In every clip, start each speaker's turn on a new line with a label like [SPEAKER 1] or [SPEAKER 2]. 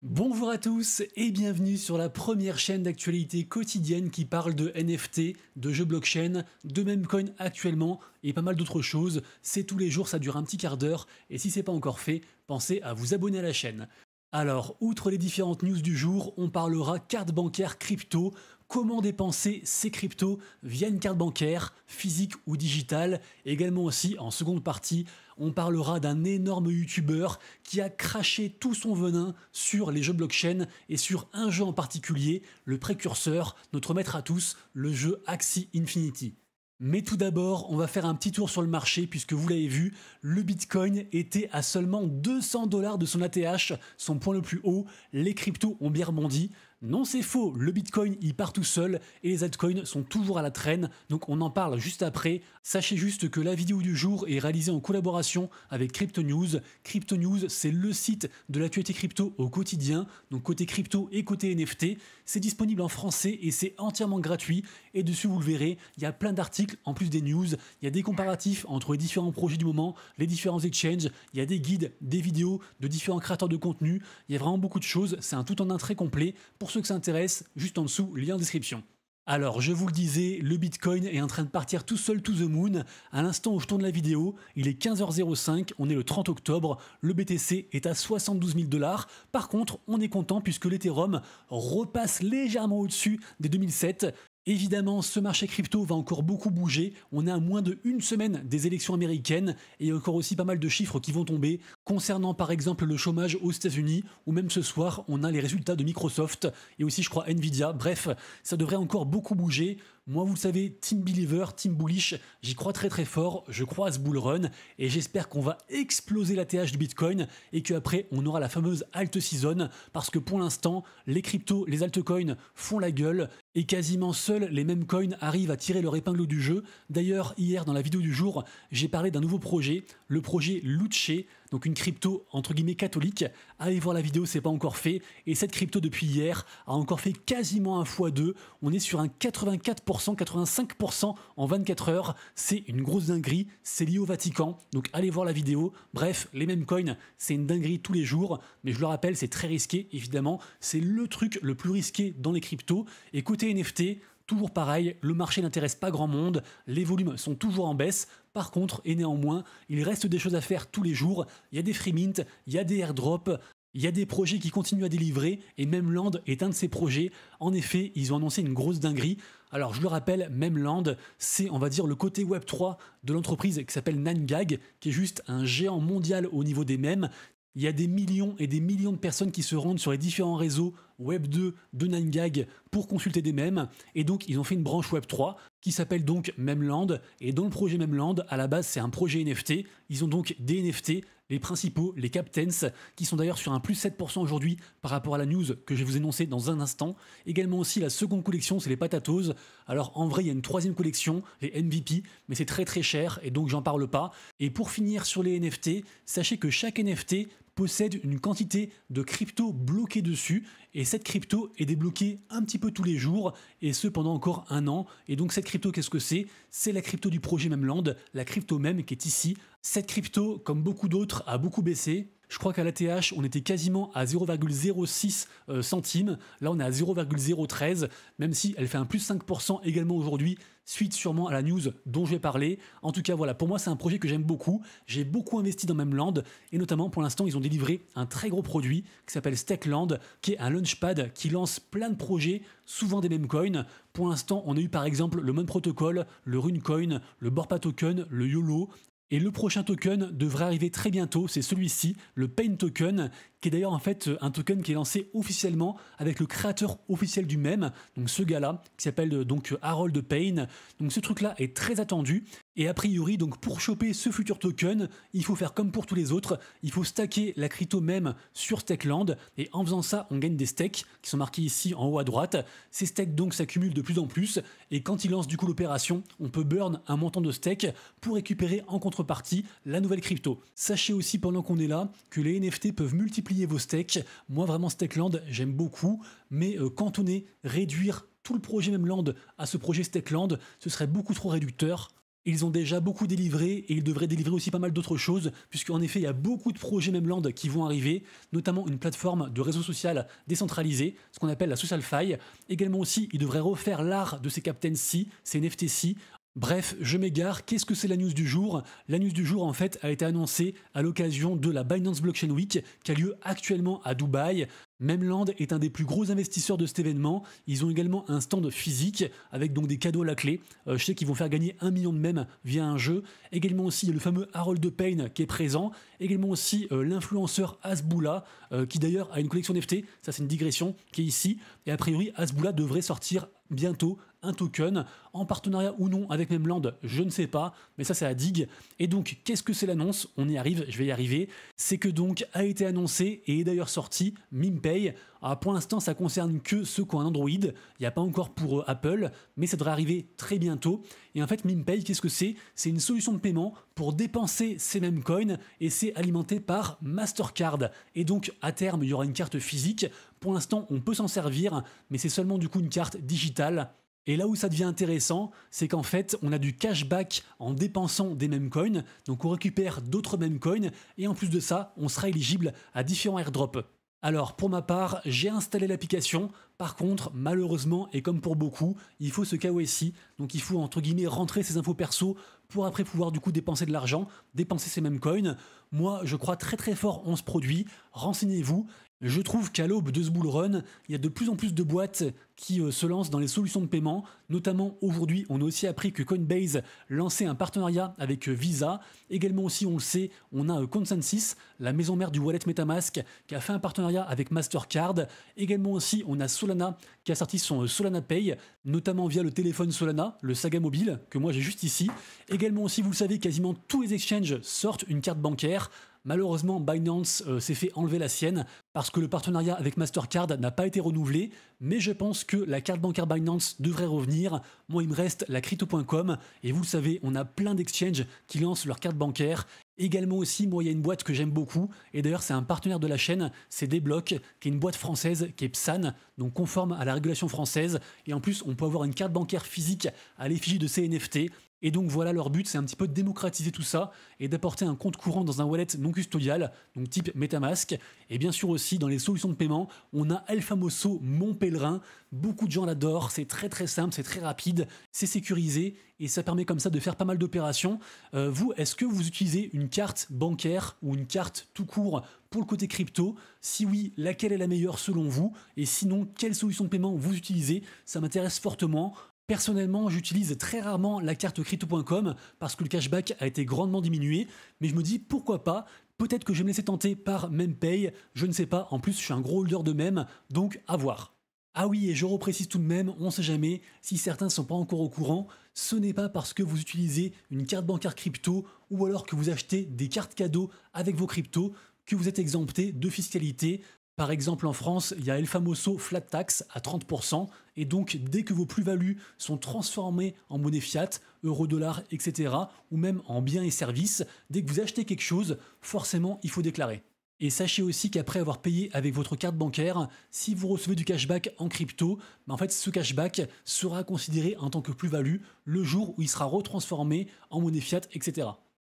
[SPEAKER 1] Bonjour à tous et bienvenue sur la première chaîne d'actualité quotidienne qui parle de NFT, de jeux blockchain, de memecoin actuellement et pas mal d'autres choses. C'est tous les jours, ça dure un petit quart d'heure et si c'est pas encore fait, pensez à vous abonner à la chaîne. Alors, outre les différentes news du jour, on parlera carte bancaire crypto, comment dépenser ses cryptos via une carte bancaire, physique ou digitale. Également aussi, en seconde partie, on parlera d'un énorme youtubeur qui a craché tout son venin sur les jeux blockchain et sur un jeu en particulier, le précurseur, notre maître à tous, le jeu Axie Infinity. Mais tout d'abord, on va faire un petit tour sur le marché puisque vous l'avez vu, le Bitcoin était à seulement 200 $ de son ATH, son point le plus haut, les cryptos ont bien rebondi. Non, c'est faux, le Bitcoin il part tout seul et les altcoins sont toujours à la traîne, donc on en parle juste après. Sachez juste que la vidéo du jour est réalisée en collaboration avec Crypto News. Crypto News, c'est le site de l'actualité crypto au quotidien, donc côté crypto et côté NFT. C'est disponible en français et c'est entièrement gratuit. Et dessus, vous le verrez, il y a plein d'articles en plus des news. Il y a des comparatifs entre les différents projets du moment, les différents exchanges. Il y a des guides, des vidéos de différents créateurs de contenu. Il y a vraiment beaucoup de choses. C'est un tout en un très complet. Pour ceux que ça intéresse, juste en dessous, lien en description. Alors, je vous le disais, le Bitcoin est en train de partir tout seul to the moon. À l'instant où je tourne la vidéo, il est 15h05, on est le 30 octobre, le BTC est à 72 000 $. Par contre, on est content puisque l'Ethereum repasse légèrement au-dessus des 2007. Évidemment, ce marché crypto va encore beaucoup bouger. On est à moins de une semaine des élections américaines et il y a encore aussi pas mal de chiffres qui vont tomber concernant par exemple le chômage aux États-Unis ou même ce soir, on a les résultats de Microsoft et aussi je crois Nvidia. Bref, ça devrait encore beaucoup bouger. Moi, vous le savez, team believer, team bullish, j'y crois très très fort, je crois à ce bull run et j'espère qu'on va exploser l'ATH du Bitcoin et qu'après on aura la fameuse alt season parce que pour l'instant, les cryptos, les altcoins font la gueule et quasiment seuls les mêmes coins arrivent à tirer leur épingle du jeu. D'ailleurs, hier dans la vidéo du jour, j'ai parlé d'un nouveau projet, le projet Luce, donc une crypto entre guillemets catholique. Allez voir la vidéo, c'est pas encore fait. Et cette crypto depuis hier a encore fait quasiment un x2. On est sur un 84%, 85% en 24 heures. C'est une grosse dinguerie. C'est lié au Vatican. Donc allez voir la vidéo. Bref, les mêmes coins, c'est une dinguerie tous les jours. Mais je le rappelle, c'est très risqué, évidemment. C'est le truc le plus risqué dans les cryptos. Et côté NFT, toujours pareil, le marché n'intéresse pas grand monde, les volumes sont toujours en baisse, par contre, et néanmoins, il reste des choses à faire tous les jours, il y a des free mint, il y a des airdrops, il y a des projets qui continuent à délivrer, et Memland est un de ces projets. En effet, ils ont annoncé une grosse dinguerie. Alors je le rappelle, Memland, c'est on va dire le côté Web3 de l'entreprise qui s'appelle 9gag, qui est juste un géant mondial au niveau des mèmes. Il y a des millions et des millions de personnes qui se rendent sur les différents réseaux Web2 de 9gag pour consulter des mèmes. Et donc, ils ont fait une branche Web3 qui s'appelle donc Memland. Et dans le projet Memland, à la base, c'est un projet NFT. Ils ont donc des NFT, les principaux, les captains, qui sont d'ailleurs sur un plus 7% aujourd'hui par rapport à la news que je vais vous énoncer dans un instant. Également aussi, la seconde collection, c'est les Patatos. Alors, en vrai, il y a une troisième collection, les MVP, mais c'est très très cher et donc j'en parle pas. Et pour finir sur les NFT, sachez que chaque NFT possède une quantité de crypto bloquée dessus et cette crypto est débloquée un petit peu tous les jours et ce pendant encore un an. Et donc cette crypto, qu'est-ce que c'est? C'est la crypto du projet Memland, la crypto même qui est ici. Cette crypto, comme beaucoup d'autres, a beaucoup baissé. Je crois qu'à l'ATH, on était quasiment à 0,06 centimes. Là, on est à 0,013, même si elle fait un plus 5% également aujourd'hui, suite sûrement à la news dont je vais parler. En tout cas, voilà, pour moi, c'est un projet que j'aime beaucoup. J'ai beaucoup investi dans Memland et notamment, pour l'instant, ils ont délivré un très gros produit qui s'appelle Stakeland, qui est un launchpad qui lance plein de projets, souvent des mêmes coins. Pour l'instant, on a eu par exemple le Mon Protocol, le Runecoin, le Borpa Token, le YOLO. Et le prochain token devrait arriver très bientôt, c'est celui-ci, le Pain Token, qui est d'ailleurs en fait un token qui est lancé officiellement avec le créateur officiel du mème, donc ce gars-là, qui s'appelle donc Harold Payne. Donc ce truc-là est très attendu, et a priori, donc pour choper ce futur token, il faut faire comme pour tous les autres, il faut stacker la crypto même sur Stakeland, et en faisant ça, on gagne des stakes, qui sont marqués ici en haut à droite. Ces stakes donc s'accumulent de plus en plus, et quand il lance du coup l'opération, on peut burn un montant de stake pour récupérer en contrepartie la nouvelle crypto. Sachez aussi pendant qu'on est là, que les NFT peuvent multiplier vos stakes. Moi vraiment Stakeland, j'aime beaucoup, mais cantonner, réduire tout le projet Memland à ce projet Stakeland, ce serait beaucoup trop réducteur. Ils ont déjà beaucoup délivré et ils devraient délivrer aussi pas mal d'autres choses, puisqu'en effet, il y a beaucoup de projets Memland qui vont arriver, notamment une plateforme de réseau social décentralisé, ce qu'on appelle la SocialFi. Également aussi, ils devraient refaire l'art de ces Captaincy, ces NFTC. Bref, je m'égare, qu'est-ce que c'est la news du jour? La news du jour en fait a été annoncée à l'occasion de la Binance Blockchain Week qui a lieu actuellement à Dubaï. Memland est un des plus gros investisseurs de cet événement. Ils ont également un stand physique avec donc des cadeaux à la clé. Je sais qu'ils vont faire gagner 1 million de mèmes via un jeu. Également aussi il y a le fameux Harold Payne qui est présent. Également aussi l'influenceur Hasbulla qui d'ailleurs a une collection NFT. Ça c'est une digression qui est ici. Et a priori Hasbulla devrait sortir bientôt un token en partenariat ou non avec Memland, je ne sais pas, mais ça c'est à digue. Et donc qu'est-ce que c'est l'annonce? On y arrive, je vais y arriver. C'est que donc a été annoncé et est d'ailleurs sorti MimPay. Alors pour l'instant ça concerne que ceux qui ont un Android, il n'y a pas encore pour Apple, mais ça devrait arriver très bientôt. Et en fait MimPay, qu'est-ce que c'est? C'est une solution de paiement pour dépenser ces mêmes coins et c'est alimenté par Mastercard. Et donc à terme il y aura une carte physique. Pour l'instant on peut s'en servir, mais c'est seulement du coup une carte digitale. Et là où ça devient intéressant, c'est qu'en fait, on a du cashback en dépensant des mêmes coins, donc on récupère d'autres mêmes coins, et en plus de ça, on sera éligible à différents airdrops. Alors pour ma part, j'ai installé l'application, par contre, malheureusement, et comme pour beaucoup, il faut se KYC, donc il faut entre guillemets rentrer ses infos perso pour après pouvoir du coup dépenser de l'argent, dépenser ces mêmes coins. Moi, je crois très très fort en ce produit, renseignez-vous. Je trouve qu'à l'aube de ce bull run, il y a de plus en plus de boîtes qui se lancent dans les solutions de paiement. Notamment aujourd'hui, on a aussi appris que Coinbase lançait un partenariat avec Visa. Également aussi, on le sait, on a Consensus, la maison mère du wallet MetaMask, qui a fait un partenariat avec Mastercard. Également aussi, on a Solana qui a sorti son Solana Pay, notamment via le téléphone Solana, le Saga Mobile, que moi j'ai juste ici. Également aussi, vous le savez, quasiment tous les exchanges sortent une carte bancaire. Malheureusement, Binance s'est fait enlever la sienne parce que le partenariat avec Mastercard n'a pas été renouvelé, mais je pense que la carte bancaire Binance devrait revenir. Moi, il me reste la crypto.com et vous le savez, on a plein d'exchanges qui lancent leur carte bancaire. Également aussi, moi, il y a une boîte que j'aime beaucoup, et d'ailleurs, c'est un partenaire de la chaîne, c'est Desblocs, qui est une boîte française qui est PSAN, donc conforme à la régulation française, et en plus, on peut avoir une carte bancaire physique à l'effigie de ces NFT. Et donc voilà, leur but, c'est un petit peu de démocratiser tout ça et d'apporter un compte courant dans un wallet non custodial, donc type MetaMask. Et bien sûr aussi, dans les solutions de paiement, on a El Famoso Mon Pèlerin. Beaucoup de gens l'adorent, c'est très très simple, c'est très rapide, c'est sécurisé et ça permet comme ça de faire pas mal d'opérations. Vous, est-ce que vous utilisez une carte bancaire ou une carte tout court pour le côté crypto? Si oui, laquelle est la meilleure selon vous? Et sinon, quelle solution de paiement vous utilisez? Ça m'intéresse fortement. Personnellement, j'utilise très rarement la carte crypto.com parce que le cashback a été grandement diminué, mais je me dis pourquoi pas, peut-être que je vais me laisser tenter par MemPay, je ne sais pas, en plus je suis un gros holder de meme, donc à voir. Ah oui, et je reprécise tout de même, on ne sait jamais, si certains ne sont pas encore au courant, ce n'est pas parce que vous utilisez une carte bancaire crypto ou alors que vous achetez des cartes cadeaux avec vos cryptos que vous êtes exempté de fiscalité. Par exemple, en France, il y a El Famoso Flat Tax à 30%, et donc dès que vos plus-values sont transformées en monnaie fiat, euro, dollar, etc., ou même en biens et services, dès que vous achetez quelque chose, forcément, il faut déclarer. Et sachez aussi qu'après avoir payé avec votre carte bancaire, si vous recevez du cashback en crypto, en fait ce cashback sera considéré en tant que plus-value le jour où il sera retransformé en monnaie fiat, etc.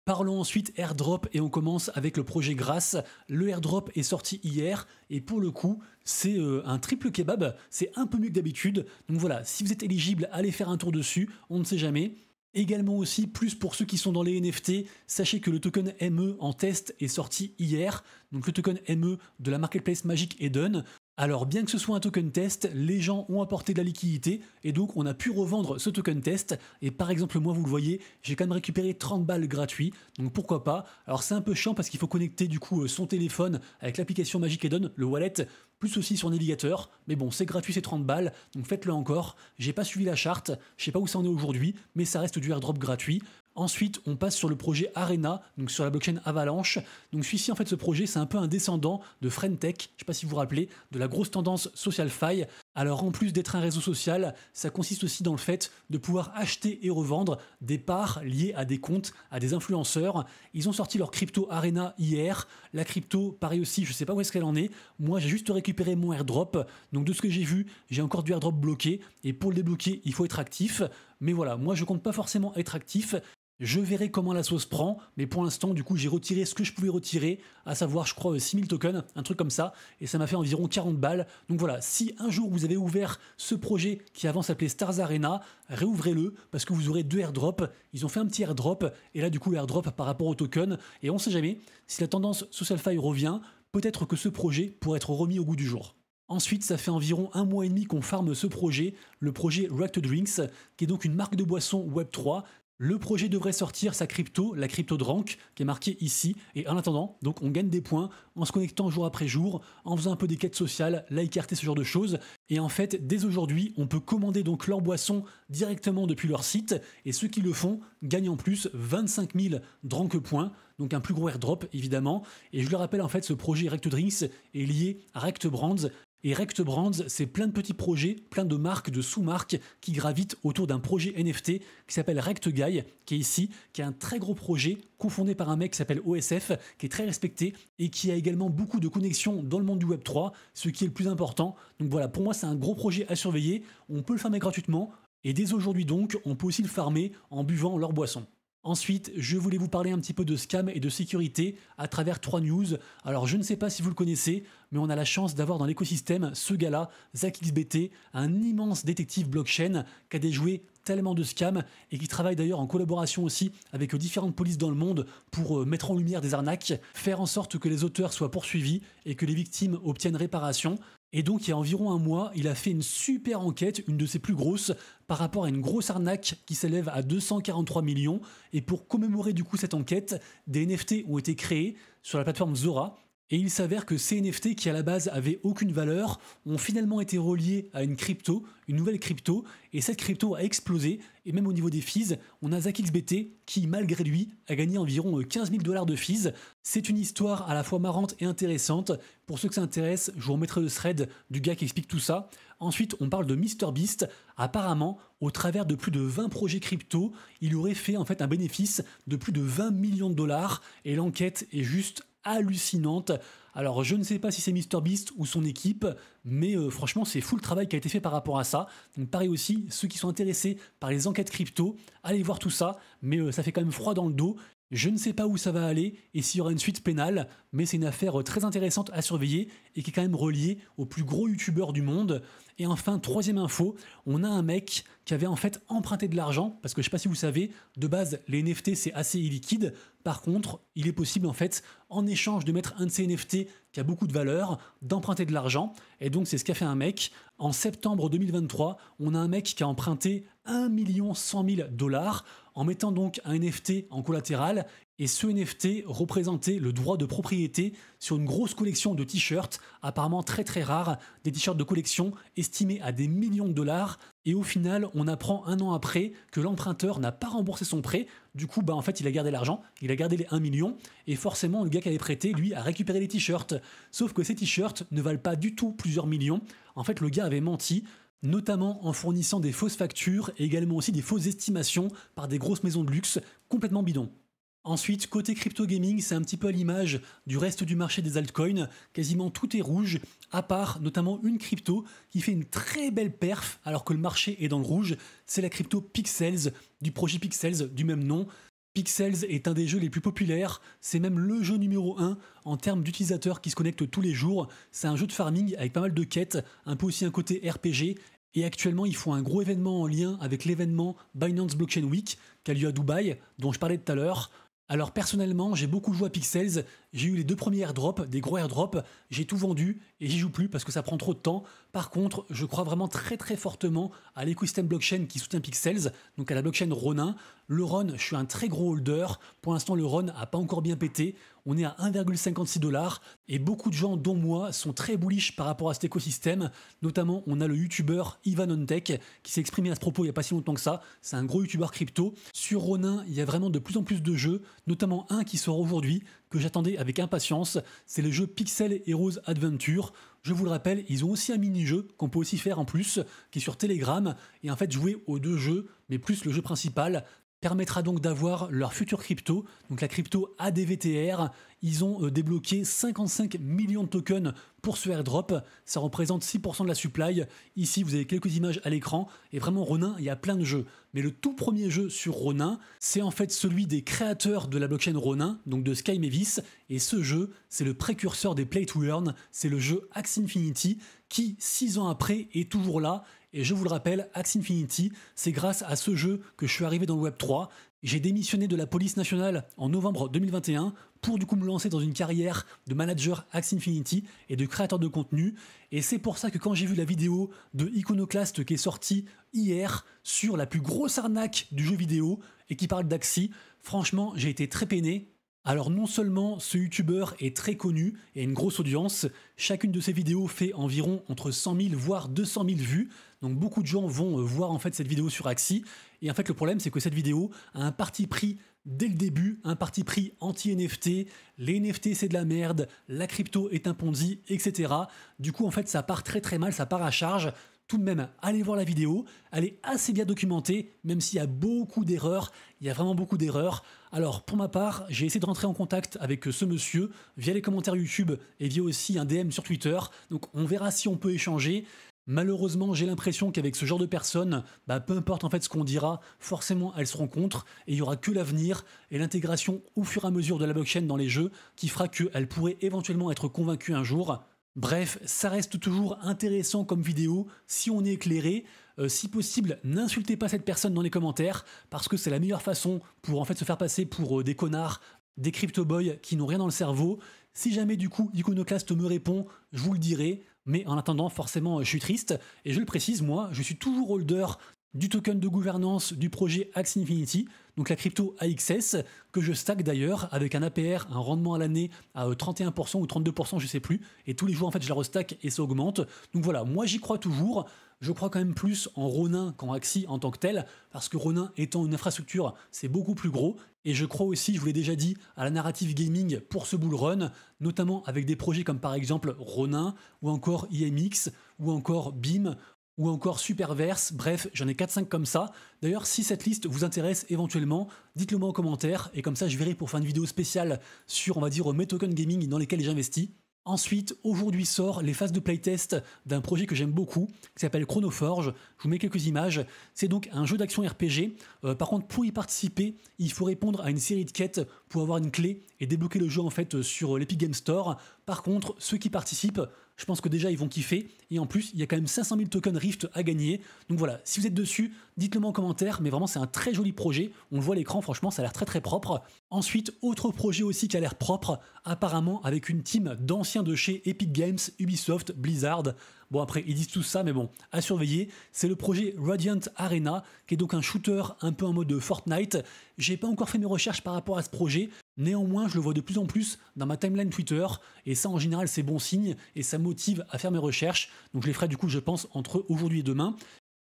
[SPEAKER 1] Parlons ensuite airdrop et on commence avec le projet Grass. Le airdrop est sorti hier et pour le coup c'est un triple kebab, c'est un peu mieux que d'habitude. Donc voilà, si vous êtes éligible, allez faire un tour dessus, on ne sait jamais. Également aussi, plus pour ceux qui sont dans les NFT, sachez que le token ME en test est sorti hier, donc le token ME de la marketplace Magic Eden. Alors bien que ce soit un token test, les gens ont apporté de la liquidité et donc on a pu revendre ce token test et par exemple moi vous le voyez, j'ai quand même récupéré 30 balles gratuits, donc pourquoi pas. Alors c'est un peu chiant parce qu'il faut connecter du coup son téléphone avec l'application Magic Eden, le wallet, plus aussi sur navigateur, mais bon c'est gratuit, c'est 30 balles, donc faites-le encore. J'ai pas suivi la charte, je sais pas où ça en est aujourd'hui, mais ça reste du airdrop gratuit. Ensuite, on passe sur le projet Arena, donc sur la blockchain Avalanche. Donc celui-ci, en fait, ce projet, c'est un peu un descendant de Friendtech, je ne sais pas si vous vous rappelez, de la grosse tendance SocialFi. Alors en plus d'être un réseau social, ça consiste aussi dans le fait de pouvoir acheter et revendre des parts liées à des comptes, à des influenceurs. Ils ont sorti leur crypto Arena hier. La crypto, pareil aussi, je ne sais pas où est-ce qu'elle en est. Moi, j'ai juste récupéré mon airdrop. Donc de ce que j'ai vu, j'ai encore du airdrop bloqué. Et pour le débloquer, il faut être actif. Mais voilà, moi, je compte pas forcément être actif. Je verrai comment la sauce prend, mais pour l'instant, du coup, j'ai retiré ce que je pouvais retirer, à savoir, je crois, 6000 tokens, un truc comme ça, et ça m'a fait environ 40 balles. Donc voilà, si un jour vous avez ouvert ce projet qui avant s'appelait Stars Arena, réouvrez-le, parce que vous aurez 2 airdrops. Ils ont fait un petit airdrop, et là, du coup, airdrop par rapport au token, et on sait jamais, si la tendance SocialFi revient, peut-être que ce projet pourrait être remis au goût du jour. Ensuite, ça fait environ 1 mois et demi qu'on farme ce projet, le projet React Drinks, qui est donc une marque de boisson Web3. Le projet devrait sortir sa crypto, la crypto Drank, qui est marquée ici. Et en attendant, donc on gagne des points en se connectant jour après jour, en faisant un peu des quêtes sociales, like RT, ce genre de choses. Et en fait, dès aujourd'hui, on peut commander donc leur boisson directement depuis leur site. Et ceux qui le font gagnent en plus 25 000 Drank points. Donc un plus gros airdrop évidemment. Et je le rappelle, en fait, ce projet Rect Drinks est lié à Rect Brands. Et Rect Brands, c'est plein de petits projets, plein de marques, de sous-marques qui gravitent autour d'un projet NFT qui s'appelle Rect Guy, qui est ici, qui est un très gros projet cofondé par un mec qui s'appelle OSF, qui est très respecté et qui a également beaucoup de connexions dans le monde du Web3, ce qui est le plus important. Donc voilà, pour moi, c'est un gros projet à surveiller. On peut le farmer gratuitement et dès aujourd'hui donc, on peut aussi le farmer en buvant leur boisson. Ensuite, je voulais vous parler un petit peu de scam et de sécurité à travers 3 news. Alors, je ne sais pas si vous le connaissez, mais on a la chance d'avoir dans l'écosystème ce gars-là, ZachXBT, un immense détective blockchain qui a déjoué tellement de scams et qui travaille d'ailleurs en collaboration aussi avec différentes polices dans le monde pour mettre en lumière des arnaques, faire en sorte que les auteurs soient poursuivis et que les victimes obtiennent réparation. Et donc, il y a environ 1 mois, il a fait une super enquête, une de ses plus grosses, par rapport à une grosse arnaque qui s'élève à 243 millions. Et pour commémorer du coup cette enquête, des NFT ont été créés sur la plateforme Zora. Et il s'avère que ces NFT qui à la base avaient aucune valeur ont finalement été reliés à une crypto, une nouvelle crypto, et cette crypto a explosé, et même au niveau des fees, on a ZachXBT qui malgré lui a gagné environ 15 000 $ de fees. C'est une histoire à la fois marrante et intéressante. Pour ceux que ça intéresse, je vous remettrai le thread du gars qui explique tout ça. Ensuite, on parle de MrBeast. Apparemment, au travers de plus de 20 projets crypto, il aurait fait en fait un bénéfice de plus de 20 millions de dollars, et l'enquête est juste hallucinante. Alors je ne sais pas si c'est MrBeast ou son équipe, mais franchement c'est fou le travail qui a été fait par rapport à ça. Donc pareil aussi, ceux qui sont intéressés par les enquêtes crypto, allez voir tout ça, mais ça fait quand même froid dans le dos. Je ne sais pas où ça va aller et s'il y aura une suite pénale, mais c'est une affaire très intéressante à surveiller et qui est quand même reliée aux plus gros youtubeurs du monde. Et enfin, troisième info, on a un mec qui avait en fait emprunté de l'argent, parce que je sais pas si vous savez, de base les NFT c'est assez illiquide. Par contre, il est possible en fait, en échange de mettre un de ces NFT qui a beaucoup de valeur, d'emprunter de l'argent. Et donc c'est ce qu'a fait un mec. En septembre 2023, on a un mec qui a emprunté 1 100 000 $ en mettant donc un NFT en collatéral. Et ce NFT représentait le droit de propriété sur une grosse collection de t-shirts, apparemment très très rares, des t-shirts de collection estimés à des millions de dollars. Et au final, on apprend 1 an après que l'emprunteur n'a pas remboursé son prêt. Du coup, en fait, il a gardé l'argent, il a gardé les 1 million. Et forcément, le gars qui avait prêté, lui, a récupéré les t-shirts. Sauf que ces t-shirts ne valent pas du tout plusieurs millions. En fait, le gars avait menti, notamment en fournissant des fausses factures et également aussi des fausses estimations par des grosses maisons de luxe complètement bidons. Ensuite, côté crypto gaming, c'est un petit peu à l'image du reste du marché des altcoins. Quasiment tout est rouge, à part notamment une crypto qui fait une très belle perf alors que le marché est dans le rouge. C'est la crypto Pixels, du projet Pixels du même nom. Pixels est un des jeux les plus populaires, c'est même le jeu numéro 1 en termes d'utilisateurs qui se connectent tous les jours. C'est un jeu de farming avec pas mal de quêtes, un peu aussi un côté RPG. Et actuellement, ils font un gros événement en lien avec l'événement Binance Blockchain Week qui a lieu à Dubaï, dont je parlais tout à l'heure. Alors personnellement, j'ai beaucoup joué à Pixels, j'ai eu les 2 premiers airdrops, des gros airdrops, j'ai tout vendu et j'y joue plus parce que ça prend trop de temps. Par contre, je crois vraiment très très fortement à l'écosystème blockchain qui soutient Pixels, donc à la blockchain Ronin. Le RON, je suis un très gros holder, pour l'instant le RON n'a pas encore bien pété, on est à 1,56 $ et beaucoup de gens, dont moi, sont très bullish par rapport à cet écosystème. Notamment, on a le youtubeur Ivan Ontech qui s'est exprimé à ce propos il n'y a pas si longtemps que ça. C'est un gros youtubeur crypto. Sur Ronin, il y a vraiment de plus en plus de jeux, notamment un qui sort aujourd'hui que j'attendais avec impatience. C'est le jeu Pixel Heroes Adventure. Je vous le rappelle, ils ont aussi un mini-jeu qu'on peut aussi faire en plus, qui est sur Telegram. Et en fait, jouer aux 2 jeux, mais plus le jeu principal. permettra donc d'avoir leur future crypto, donc la crypto ADVTR. Ils ont débloqué 55 millions de tokens pour ce airdrop, ça représente 6% de la supply. Ici vous avez quelques images à l'écran, et vraiment Ronin, il y a plein de jeux. Mais le tout premier jeu sur Ronin, c'est en fait celui des créateurs de la blockchain Ronin, donc de Sky Mavis, et ce jeu, c'est le précurseur des Play to Earn, c'est le jeu Axie Infinity, qui 6 ans après est toujours là. Et je vous le rappelle, Axie Infinity, c'est grâce à ce jeu que je suis arrivé dans le Web3. J'ai démissionné de la police nationale en novembre 2021 pour du coup me lancer dans une carrière de manager Axie Infinity et de créateur de contenu. Et c'est pour ça que quand j'ai vu la vidéo de Iconoclast qui est sortie hier sur la plus grosse arnaque du jeu vidéo et qui parle d'Axie, franchement j'ai été très peiné. Alors non seulement ce youtubeur est très connu et a une grosse audience, chacune de ses vidéos fait environ entre 100 000 voire 200 000 vues, donc beaucoup de gens vont voir en fait cette vidéo sur Axie, et en fait le problème c'est que cette vidéo a un parti pris dès le début, un parti pris anti-NFT, les NFT c'est de la merde, la crypto est un Ponzi, etc. Du coup en fait ça part très très mal, ça part à charge. Tout de même, allez voir la vidéo, elle est assez bien documentée, même s'il y a beaucoup d'erreurs, il y a vraiment beaucoup d'erreurs. Alors pour ma part, j'ai essayé de rentrer en contact avec ce monsieur via les commentaires YouTube et via aussi un DM sur Twitter, donc on verra si on peut échanger. Malheureusement, j'ai l'impression qu'avec ce genre de personnes, peu importe en fait ce qu'on dira, forcément elles se rencontrent et il n'y aura que l'avenir et l'intégration au fur et à mesure de la blockchain dans les jeux qui fera qu'elles pourraient éventuellement être convaincues un jour. Bref, ça reste toujours intéressant comme vidéo si on est éclairé. Si possible, n'insultez pas cette personne dans les commentaires parce que c'est la meilleure façon pour en fait se faire passer pour des connards, des crypto boys qui n'ont rien dans le cerveau. Si jamais du coup Iconoclast me répond, je vous le dirai. Mais en attendant, forcément, je suis triste. Et je le précise, moi, je suis toujours holder du token de gouvernance du projet Axie Infinity, donc la crypto AXS, que je stack d'ailleurs avec un APR, un rendement à l'année à 31% ou 32%, je sais plus, et tous les jours en fait je la restack et ça augmente. Donc voilà, moi j'y crois toujours, je crois quand même plus en Ronin qu'en Axie en tant que tel, parce que Ronin étant une infrastructure, c'est beaucoup plus gros, et je crois aussi, je vous l'ai déjà dit, à la narrative gaming pour ce bull run, notamment avec des projets comme par exemple Ronin, ou encore IMX, ou encore BIM, ou encore Superverse, bref, j'en ai 4-5 comme ça. D'ailleurs, si cette liste vous intéresse éventuellement, dites-le moi en commentaire, et comme ça je verrai pour faire une vidéo spéciale sur, on va dire, mes tokens gaming dans lesquels j'investis. Ensuite, aujourd'hui sort les phases de playtest d'un projet que j'aime beaucoup, qui s'appelle Chronoforge. Je vous mets quelques images. C'est donc un jeu d'action RPG. Par contre, pour y participer, il faut répondre à une série de quêtes pour avoir une clé et débloquer le jeu en fait sur l'Epic Game Store. Par contre, ceux qui participent, je pense que déjà ils vont kiffer. Et en plus, il y a quand même 500 000 tokens Rift à gagner. Donc voilà, si vous êtes dessus, dites-le moi en commentaire. Mais vraiment, c'est un très joli projet. On le voit à l'écran, franchement, ça a l'air très très propre. Ensuite, autre projet aussi qui a l'air propre, apparemment avec une team d'anciens de chez Epic Games, Ubisoft, Blizzard. Bon après, ils disent tout ça, mais bon, à surveiller. C'est le projet Radiant Arena, qui est donc un shooter un peu en mode Fortnite. J'ai pas encore fait mes recherches par rapport à ce projet. Néanmoins, je le vois de plus en plus dans ma timeline Twitter, et ça en général c'est bon signe, et ça motive à faire mes recherches, donc je les ferai du coup je pense entre aujourd'hui et demain.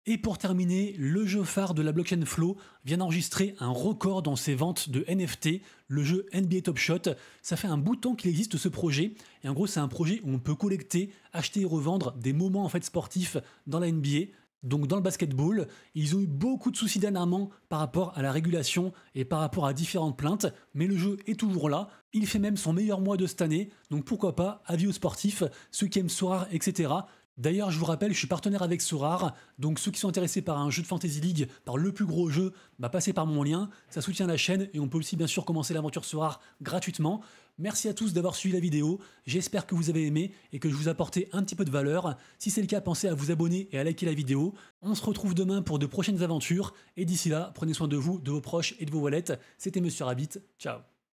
[SPEAKER 1] Et pour terminer, le jeu phare de la blockchain Flow vient d'enregistrer un record dans ses ventes de NFT, le jeu NBA Top Shot. Ça fait un bout de temps qu'il existe ce projet, et en gros c'est un projet où on peut collecter, acheter et revendre des moments en fait sportifs dans la NBA. Donc dans le basketball, ils ont eu beaucoup de soucis dernièrement par rapport à la régulation et par rapport à différentes plaintes, mais le jeu est toujours là, il fait même son meilleur mois de cette année, donc pourquoi pas, avis aux sportifs, ceux qui aiment Sorare, etc. D'ailleurs, je vous rappelle, je suis partenaire avec Sorare, donc ceux qui sont intéressés par un jeu de Fantasy League, par le plus gros jeu, passez par mon lien, ça soutient la chaîne et on peut aussi bien sûr commencer l'aventure Sorare gratuitement. Merci à tous d'avoir suivi la vidéo, j'espère que vous avez aimé et que je vous ai apporté un petit peu de valeur. Si c'est le cas, pensez à vous abonner et à liker la vidéo. On se retrouve demain pour de prochaines aventures et d'ici là, prenez soin de vous, de vos proches et de vos wallets. C'était Monsieur Rabbit, ciao.